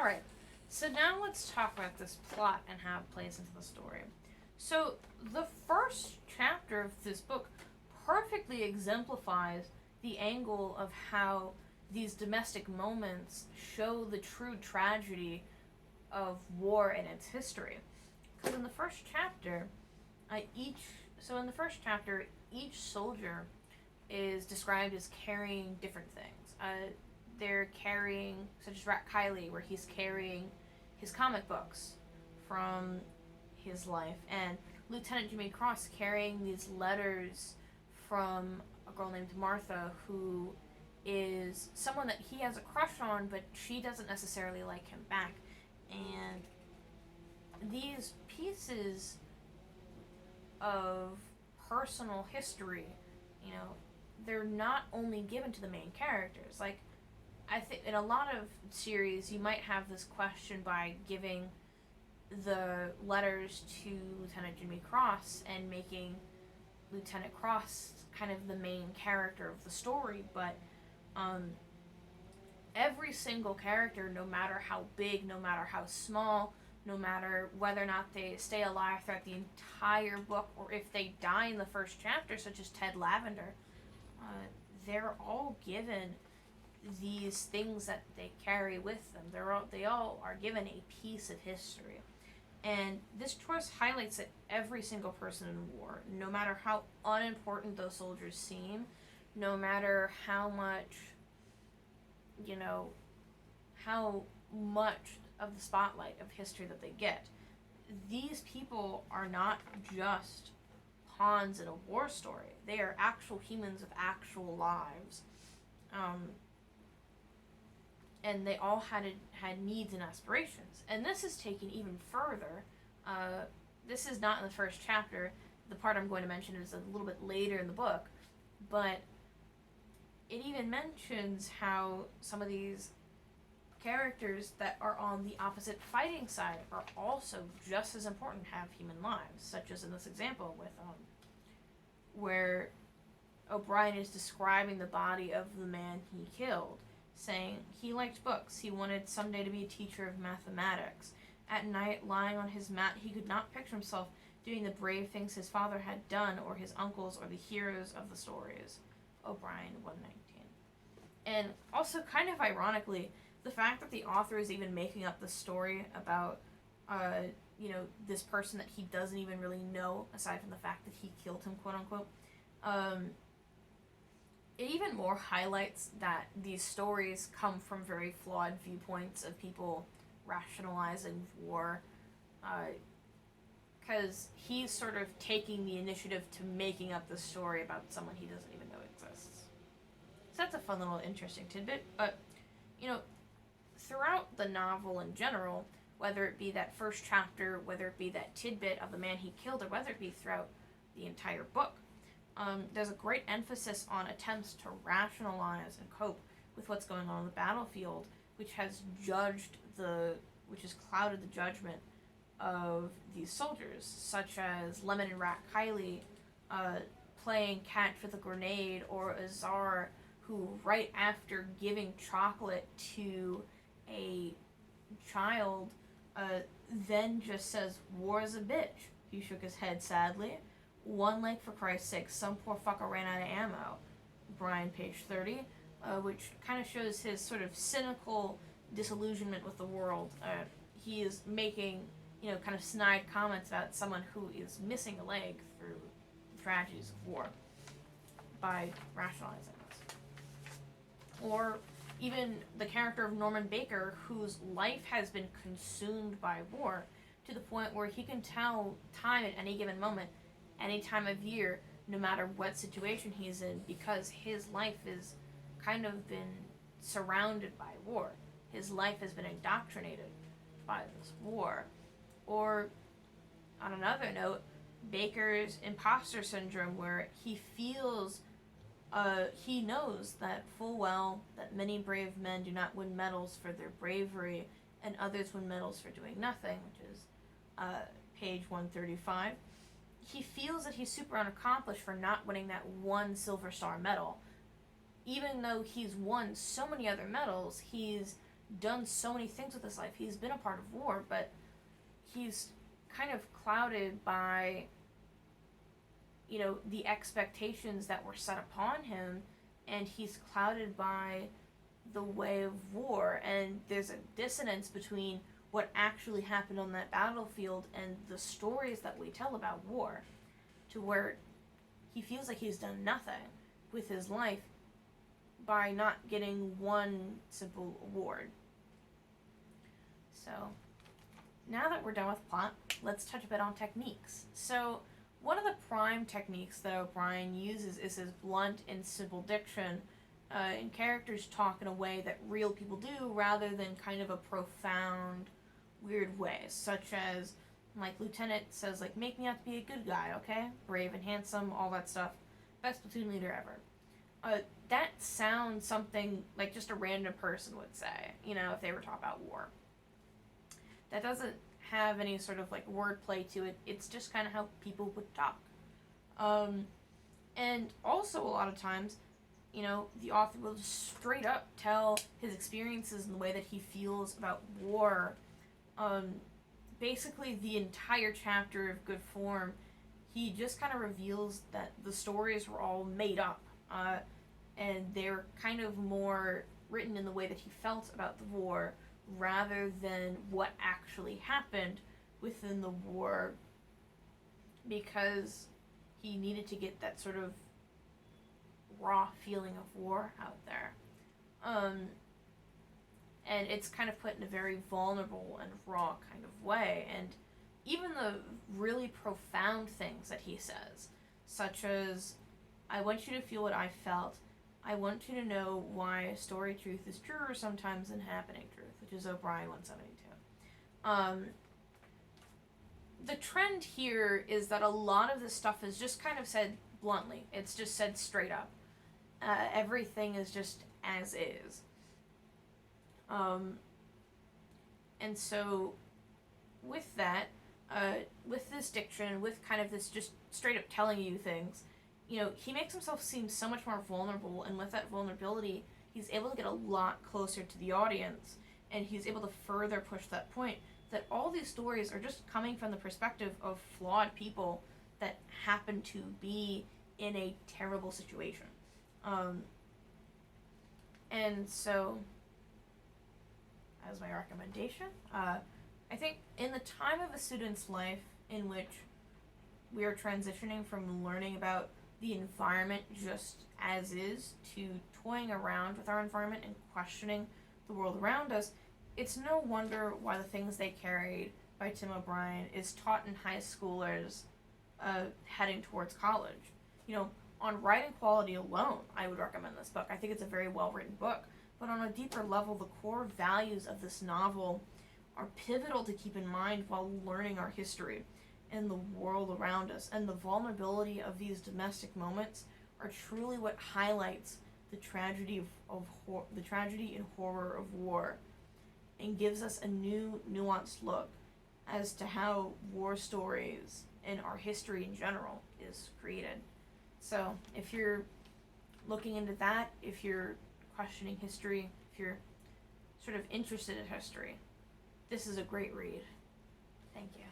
Alright, so now let's talk about this plot and how it plays into the story. So, the first chapter of this book perfectly exemplifies the angle of how these domestic moments show the true tragedy of war and its history. Because in the first chapter, each soldier is described as carrying different things. They're carrying, such as Rat Kiley, where he's carrying his comic books from his life, and Lieutenant Jimmy Cross carrying these letters from a girl named Martha, who is someone that he has a crush on, but she doesn't necessarily like him back. And these pieces of personal history, they're not only given to the main characters. Like, I think in a lot of series, you might have this question by giving the letters to Lieutenant Jimmy Cross and making Lieutenant Cross kind of the main character of the story, but every single character, no matter how big, no matter how small, no matter whether or not they stay alive throughout the entire book or if they die in the first chapter, such as Ted Lavender, they're all given these things that they carry with them. They all are given a piece of history. And this choice highlights that every single person in war, no matter how unimportant those soldiers seem, no matter how much, how much of the spotlight of history that they get, these people are not just pawns in a war story. They are actual humans with actual lives. And they all had needs and aspirations. And this is taken even further. This is not in the first chapter. The part I'm going to mention is a little bit later in the book. But it even mentions how some of these characters that are on the opposite fighting side are also just as important to have human lives, such as in this example with where O'Brien is describing the body of the man he killed, saying he liked books, he wanted someday to be a teacher of mathematics. At night, lying on his mat, he could not picture himself doing the brave things his father had done, or his uncles, or the heroes of the stories. O'Brien, 119. And also, kind of ironically, the fact that the author is even making up the story about, this person that he doesn't even really know, aside from the fact that he killed him, quote unquote, it even more highlights that these stories come from very flawed viewpoints of people rationalizing war, because he's sort of taking the initiative to making up the story about someone he doesn't even know exists. So that's a fun little interesting tidbit, but, throughout the novel in general, whether it be that first chapter, whether it be that tidbit of the man he killed, or whether it be throughout the entire book, there's a great emphasis on attempts to rationalize and cope with what's going on the battlefield, which has clouded the judgment of these soldiers, such as Lemon and Rat Kiley playing catch with a grenade, or Azar, who right after giving chocolate to a child, then just says, "War's a bitch." He shook his head sadly. One leg, for Christ's sake, some poor fucker ran out of ammo. Brian, page 30, which kind of shows his sort of cynical disillusionment with the world. He is making, kind of snide comments about someone who is missing a leg through the tragedies of war by rationalizing this. Or even the character of Norman Baker, whose life has been consumed by war to the point where he can tell time at any given moment, any time of year, no matter what situation he's in, because his life has kind of been surrounded by war. His life has been indoctrinated by this war. Or, on another note, Baker's imposter syndrome, where he feels, he knows that full well that many brave men do not win medals for their bravery, and others win medals for doing nothing, which is page 135. He feels that he's super unaccomplished for not winning that one Silver Star medal. Even though he's won so many other medals, he's done so many things with his life. He's been a part of war, but he's kind of clouded by, the expectations that were set upon him, and he's clouded by the way of war, and there's a dissonance between what actually happened on that battlefield and the stories that we tell about war, to where he feels like he's done nothing with his life by not getting one simple award. So, now that we're done with plot, let's touch a bit on techniques. So, one of the prime techniques that O'Brien uses is his blunt and simple diction, and characters talk in a way that real people do, rather than kind of a profound, weird way, such as, like, Lieutenant says, like, make me out to be a good guy, okay? Brave and handsome, all that stuff. Best platoon leader ever. That sounds something like just a random person would say, if they were talking about war. That doesn't have any sort of, like, wordplay to it. It's just kind of how people would talk. And also, a lot of times, the author will just straight up tell his experiences and the way that he feels about war. Basically, the entire chapter of Good Form, he just kind of reveals that the stories were all made up, and they're kind of more written in the way that he felt about the war, rather than what actually happened within the war, because he needed to get that sort of raw feeling of war out there. And it's kind of put in a very vulnerable and raw kind of way, and even the really profound things that he says, such as, I want you to feel what I felt, I want you to know why story truth is truer sometimes than happening truth, which is O'Brien 172. The trend here is that a lot of this stuff is just kind of said bluntly. It's just said straight up. Everything is just as is. And so, with that, with this diction, with kind of this just straight up telling you things, he makes himself seem so much more vulnerable, and with that vulnerability, he's able to get a lot closer to the audience, and he's able to further push that point that all these stories are just coming from the perspective of flawed people that happen to be in a terrible situation. And so, as my recommendation, I think in the time of a student's life in which we are transitioning from learning about the environment just as is to toying around with our environment and questioning the world around us, it's no wonder why the things they carried by Tim O'Brien is taught in high schoolers heading towards college. On writing quality alone, I would recommend this book. I think it's a very well-written book. But on a deeper level, the core values of this novel are pivotal to keep in mind while learning our history and the world around us. And the vulnerability of these domestic moments are truly what highlights the tragedy the tragedy and horror of war, and gives us a new, nuanced look as to how war stories and our history in general is created. So, if you're looking into that, if you're questioning history, if you're sort of interested in history, this is a great read. Thank you.